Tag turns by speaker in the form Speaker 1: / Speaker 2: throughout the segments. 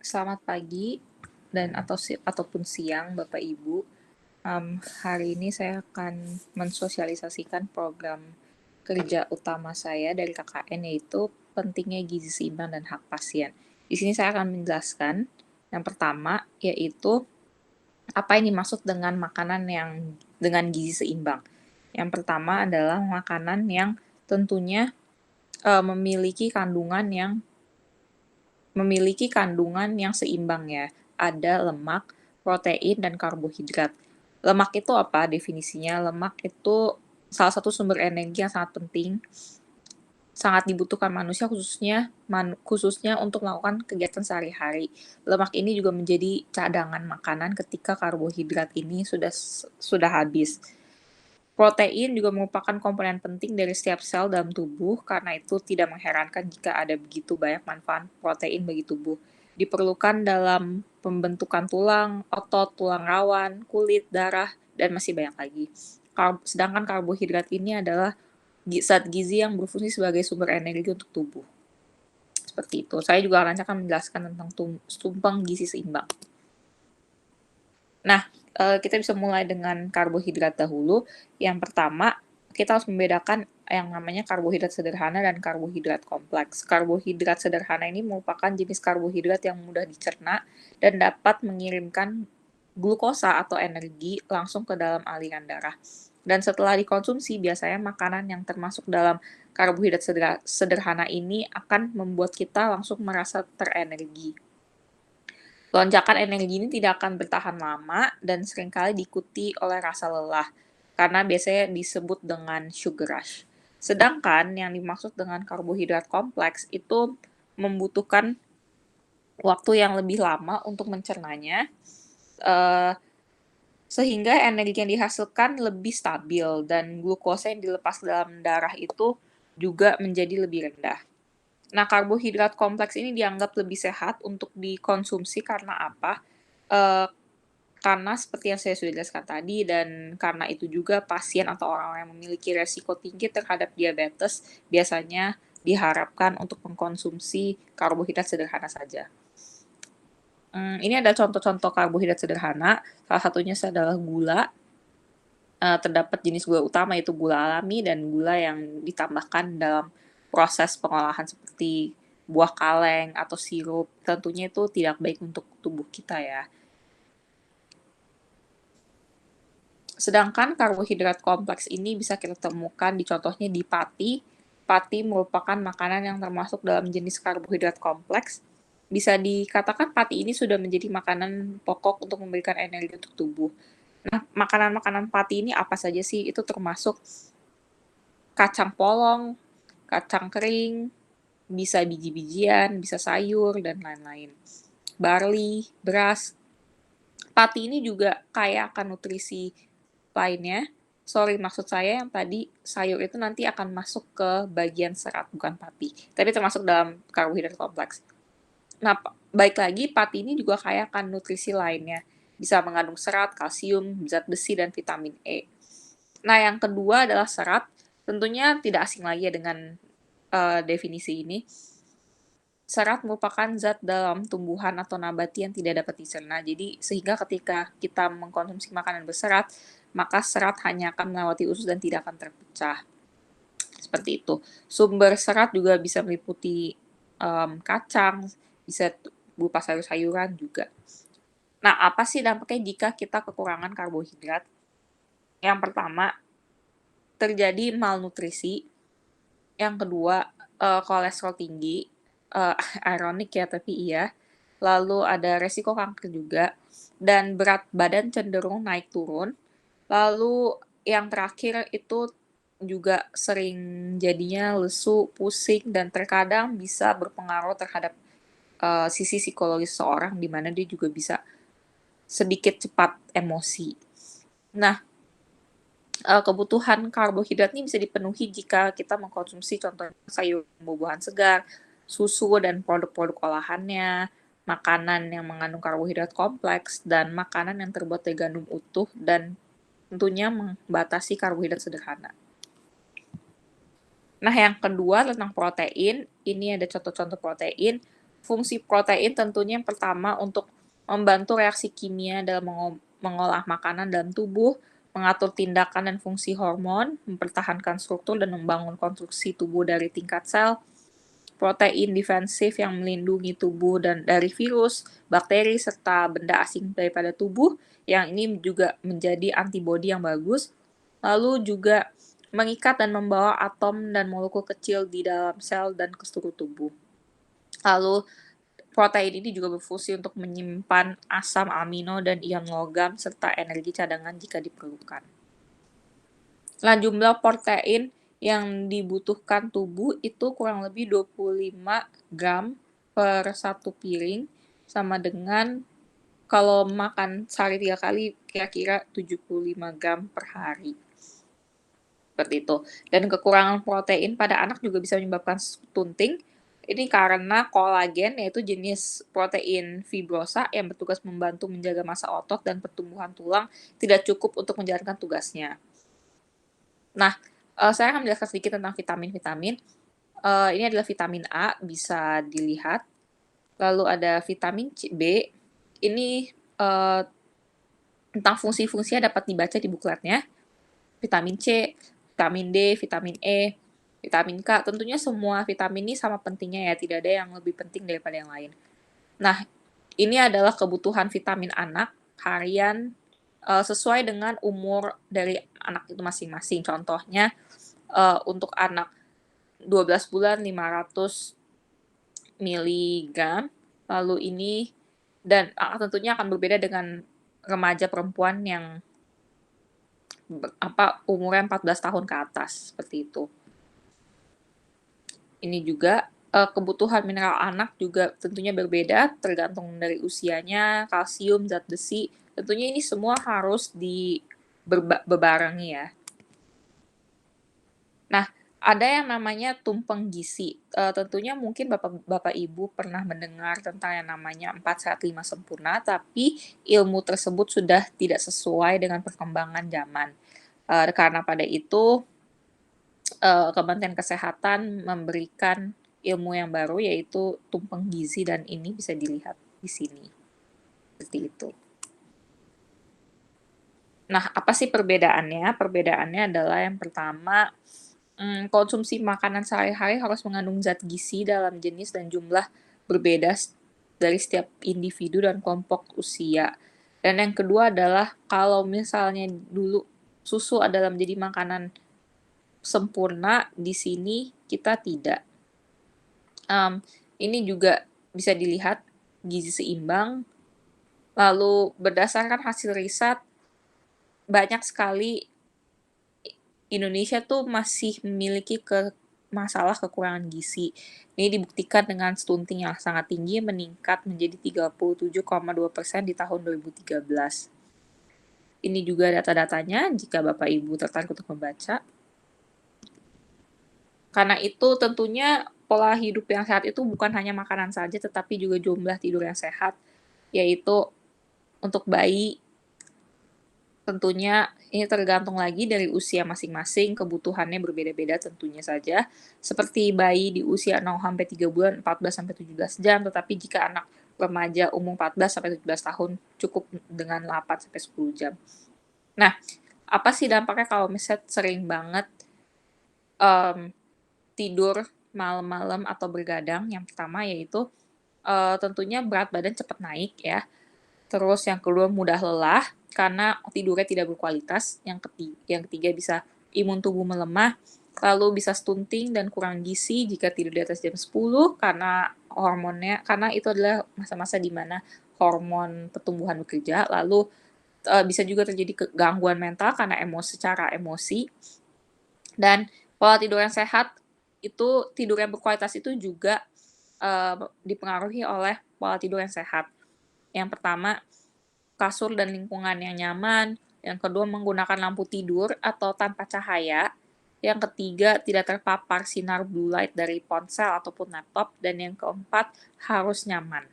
Speaker 1: Selamat pagi ataupun siang Bapak Ibu. Hari ini saya akan mensosialisasikan program kerja utama saya dari KKN, yaitu pentingnya gizi seimbang dan hak pasien. Di sini saya akan menjelaskan yang pertama, yaitu apa yang dimaksud dengan makanan yang dengan gizi seimbang. Yang pertama adalah makanan yang tentunya memiliki kandungan yang seimbang ya. Ada lemak, protein, dan karbohidrat. Lemak itu apa definisinya? Lemak itu salah satu sumber energi yang sangat penting, sangat dibutuhkan manusia khususnya untuk melakukan kegiatan sehari-hari. Lemak ini juga menjadi cadangan makanan ketika karbohidrat ini sudah habis. Protein juga merupakan komponen penting dari setiap sel dalam tubuh, karena itu tidak mengherankan jika ada begitu banyak manfaat protein bagi tubuh. Diperlukan dalam pembentukan tulang, otot, tulang rawan, kulit, darah, dan masih banyak lagi. Sedangkan karbohidrat ini adalah zat gizi yang berfungsi sebagai sumber energi untuk tubuh. Seperti itu. Saya juga akan menjelaskan tentang tumpang gizi seimbang. Nah, kita bisa mulai dengan karbohidrat dahulu. Yang pertama, kita harus membedakan yang namanya karbohidrat sederhana dan karbohidrat kompleks. Karbohidrat sederhana ini merupakan jenis karbohidrat yang mudah dicerna dan dapat mengirimkan glukosa atau energi langsung ke dalam aliran darah. Dan setelah dikonsumsi, biasanya makanan yang termasuk dalam karbohidrat sederhana ini akan membuat kita langsung merasa terenergi. Lonjakan energi ini tidak akan bertahan lama dan seringkali diikuti oleh rasa lelah, karena biasanya disebut dengan sugar rush. Sedangkan yang dimaksud dengan karbohidrat kompleks itu membutuhkan waktu yang lebih lama untuk mencernanya, sehingga energi yang dihasilkan lebih stabil dan glukosa yang dilepas dalam darah itu juga menjadi lebih rendah. Nah, karbohidrat kompleks ini dianggap lebih sehat untuk dikonsumsi karena apa? Karena seperti yang saya sudah jelaskan tadi, dan karena itu juga pasien atau orang-orang yang memiliki resiko tinggi terhadap diabetes biasanya diharapkan untuk mengkonsumsi karbohidrat sederhana saja. Ini ada contoh-contoh karbohidrat sederhana. Salah satunya adalah gula. Terdapat jenis gula utama, yaitu gula alami dan gula yang ditambahkan dalam proses pengolahan seperti buah kaleng atau sirup. Tentunya itu tidak baik untuk tubuh kita ya. Sedangkan karbohidrat kompleks ini bisa kita temukan contohnya di pati. Pati merupakan makanan yang termasuk dalam jenis karbohidrat kompleks. Bisa dikatakan pati ini sudah menjadi makanan pokok untuk memberikan energi untuk tubuh. Nah, makanan-makanan pati ini apa saja sih? Itu termasuk kacang polong, kacang kering, bisa biji-bijian, bisa sayur, dan lain-lain. Barley, beras. Pati ini juga kaya akan nutrisi lainnya. Maksud saya yang tadi sayur itu nanti akan masuk ke bagian serat, bukan pati. Tapi termasuk dalam karbohidrat kompleks. Nah, baik lagi, pati ini juga kaya akan nutrisi lainnya. Bisa mengandung serat, kalsium, zat besi, dan vitamin E. Nah, yang kedua adalah serat. Tentunya tidak asing lagi ya dengan definisi ini. Serat merupakan zat dalam tumbuhan atau nabati yang tidak dapat dicerna. Jadi, sehingga ketika kita mengkonsumsi makanan berserat, maka serat hanya akan melewati usus dan tidak akan terpecah. Seperti itu. Sumber serat juga bisa meliputi kacang, bisa berupa sayur-sayuran juga. Nah, apa sih dampaknya jika kita kekurangan karbohidrat? Yang pertama, terjadi malnutrisi. Yang kedua, kolesterol tinggi. Ironik ya, tapi iya. Lalu ada resiko kanker juga. Dan berat badan cenderung naik turun. Lalu yang terakhir itu juga sering jadinya lesu, pusing, dan terkadang bisa berpengaruh terhadap sisi psikologis seseorang, di mana dia juga bisa sedikit cepat emosi. Nah, kebutuhan karbohidrat ini bisa dipenuhi jika kita mengkonsumsi contohnya sayur, buah-buahan segar, susu dan produk-produk olahannya, makanan yang mengandung karbohidrat kompleks, dan makanan yang terbuat dari gandum utuh, dan tentunya membatasi karbohidrat sederhana. Nah, yang kedua tentang protein, ini ada contoh-contoh protein. Fungsi protein tentunya yang pertama untuk membantu reaksi kimia dalam mengolah makanan dalam tubuh, mengatur tindakan dan fungsi hormon, mempertahankan struktur dan membangun konstruksi tubuh dari tingkat sel. Protein defensif yang melindungi tubuh dari virus, bakteri, serta benda asing daripada tubuh, yang ini juga menjadi antibodi yang bagus. Lalu juga mengikat dan membawa atom dan molekul kecil di dalam sel dan ke seluruh tubuh. Lalu protein ini juga berfungsi untuk menyimpan asam amino dan ion logam serta energi cadangan jika diperlukan. Nah, jumlah protein yang dibutuhkan tubuh itu kurang lebih 25 gram per satu piring, sama dengan kalau makan sehari 3 kali kira-kira 75 gram per hari. Seperti itu. Dan kekurangan protein pada anak juga bisa menyebabkan stunting. Ini karena kolagen, yaitu jenis protein fibrosa yang bertugas membantu menjaga massa otot dan pertumbuhan tulang, tidak cukup untuk menjalankan tugasnya. Nah, saya akan menjelaskan sedikit tentang vitamin-vitamin. Ini adalah vitamin A, bisa dilihat. Lalu ada vitamin B, ini tentang fungsi-fungsinya dapat dibaca di bukletnya. Vitamin C, vitamin D, vitamin E, vitamin K. Tentunya semua vitamin ini sama pentingnya ya, tidak ada yang lebih penting daripada yang lain. Nah, ini adalah kebutuhan vitamin anak harian sesuai dengan umur dari anak itu masing-masing. Contohnya, untuk anak 12 bulan 500 miligram, lalu ini dan tentunya akan berbeda dengan remaja perempuan yang umurnya 14 tahun ke atas, seperti itu. Ini juga kebutuhan mineral anak juga tentunya berbeda tergantung dari usianya, kalsium, zat besi. Tentunya ini semua harus bebarengi ya. Nah, ada yang namanya tumpeng gizi. Tentunya mungkin Bapak Ibu pernah mendengar tentang yang namanya 4 sehat 5 sempurna, tapi ilmu tersebut sudah tidak sesuai dengan perkembangan zaman. Karena pada itu Kementerian Kesehatan memberikan ilmu yang baru, yaitu tumpeng gizi, dan ini bisa dilihat di sini. Seperti itu. Nah, apa sih perbedaannya? Perbedaannya adalah yang pertama, konsumsi makanan sehari-hari harus mengandung zat gizi dalam jenis dan jumlah berbeda dari setiap individu dan kelompok usia. Dan yang kedua adalah kalau misalnya dulu susu adalah menjadi makanan sempurna, di sini kita tidak. Ini juga bisa dilihat gizi seimbang. Lalu berdasarkan hasil riset, banyak sekali Indonesia tuh masih memiliki masalah kekurangan gizi. Ini dibuktikan dengan stunting yang sangat tinggi meningkat menjadi 37,2% di tahun 2013. Ini juga data-datanya jika Bapak Ibu tertarik untuk membaca. Karena itu tentunya pola hidup yang sehat itu bukan hanya makanan saja, tetapi juga jumlah tidur yang sehat, yaitu untuk bayi tentunya ini tergantung lagi dari usia masing-masing, kebutuhannya berbeda-beda tentunya saja. Seperti bayi di usia 0-3 bulan 14-17 jam, tetapi jika anak remaja umur 14-17 tahun cukup dengan 8-10 jam. Nah, apa sih dampaknya kalau misalnya sering banget tidur malam-malam atau bergadang? Yang pertama yaitu tentunya berat badan cepat naik ya. Terus yang kedua mudah lelah karena tidurnya tidak berkualitas. Yang ketiga bisa imun tubuh melemah, lalu bisa stunting dan kurang gizi jika tidur di atas jam 10 karena itu adalah masa-masa di mana hormon pertumbuhan bekerja. Lalu bisa juga terjadi gangguan mental karena secara emosi. Dan pola tidur yang sehat itu, tidur yang berkualitas itu juga dipengaruhi oleh pola tidur yang sehat. Yang pertama, kasur dan lingkungan yang nyaman. Yang kedua, menggunakan lampu tidur atau tanpa cahaya. Yang ketiga, tidak terpapar sinar blue light dari ponsel ataupun laptop. Dan yang keempat, harus nyaman.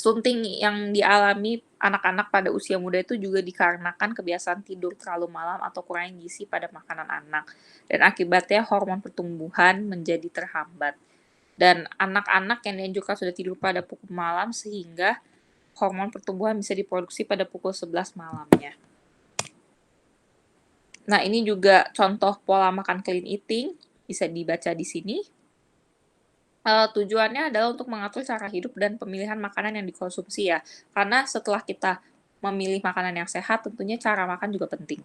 Speaker 1: Stunting yang dialami anak-anak pada usia muda itu juga dikarenakan kebiasaan tidur terlalu malam atau kurang gizi pada makanan anak. Dan akibatnya hormon pertumbuhan menjadi terhambat. Dan anak-anak yang dianjurkan sudah tidur pada pukul malam sehingga hormon pertumbuhan bisa diproduksi pada pukul 11 malamnya. Nah, ini juga contoh pola makan clean eating, bisa dibaca di sini. Tujuannya adalah untuk mengatur cara hidup dan pemilihan makanan yang dikonsumsi ya, karena setelah kita memilih makanan yang sehat, tentunya cara makan juga penting.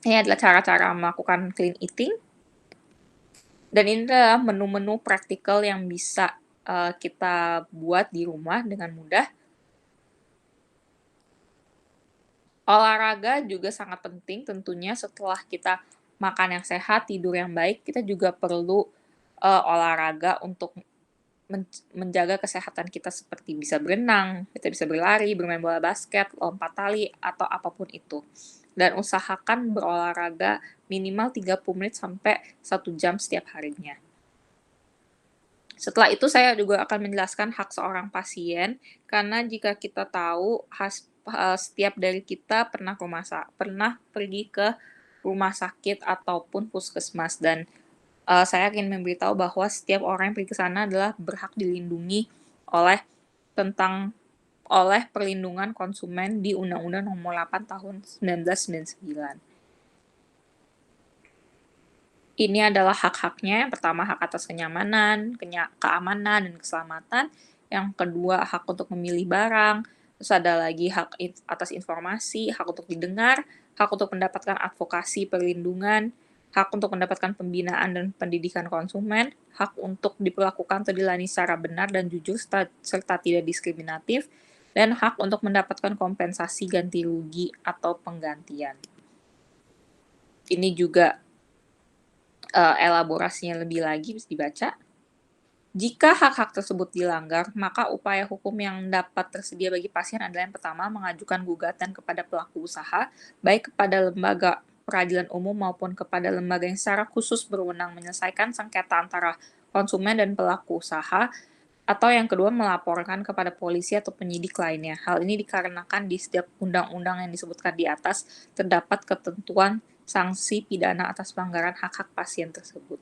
Speaker 1: Ini adalah cara-cara melakukan clean eating. Dan ini adalah menu-menu praktikal yang bisa kita buat di rumah dengan mudah. Olahraga juga sangat penting tentunya setelah kita makan yang sehat, tidur yang baik, kita juga perlu olahraga untuk menjaga kesehatan kita seperti bisa berenang, kita bisa berlari, bermain bola basket, lompat tali, atau apapun itu. Dan usahakan berolahraga minimal 30 menit sampai 1 jam setiap harinya. Setelah itu saya juga akan menjelaskan hak seorang pasien, karena jika kita tahu setiap dari kita pernah pergi ke rumah sakit ataupun puskesmas, dan saya ingin memberitahu bahwa setiap orang yang pergi ke sana adalah berhak dilindungi oleh perlindungan konsumen di Undang-Undang Nomor 8 Tahun 1999. Ini adalah hak-haknya. Yang pertama, hak atas kenyamanan, keamanan, dan keselamatan. Yang kedua, hak untuk memilih barang. Terus ada lagi hak atas informasi, hak untuk didengar, hak untuk mendapatkan advokasi perlindungan, hak untuk mendapatkan pembinaan dan pendidikan konsumen, hak untuk diperlakukan atau dilayani secara benar dan jujur serta tidak diskriminatif, dan hak untuk mendapatkan kompensasi ganti rugi atau penggantian. Ini juga elaborasinya lebih lagi bisa dibaca. Jika hak-hak tersebut dilanggar, maka upaya hukum yang dapat tersedia bagi pasien adalah yang pertama, mengajukan gugatan kepada pelaku usaha, baik kepada lembaga peradilan umum maupun kepada lembaga yang secara khusus berwenang menyelesaikan sengketa antara konsumen dan pelaku usaha, atau yang kedua, melaporkan kepada polisi atau penyidik lainnya. Hal ini dikarenakan di setiap undang-undang yang disebutkan di atas terdapat ketentuan sanksi pidana atas pelanggaran hak-hak pasien tersebut.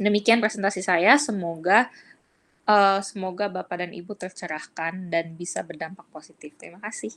Speaker 1: Demikian presentasi saya, semoga Bapak dan Ibu tercerahkan dan bisa berdampak positif. Terima kasih.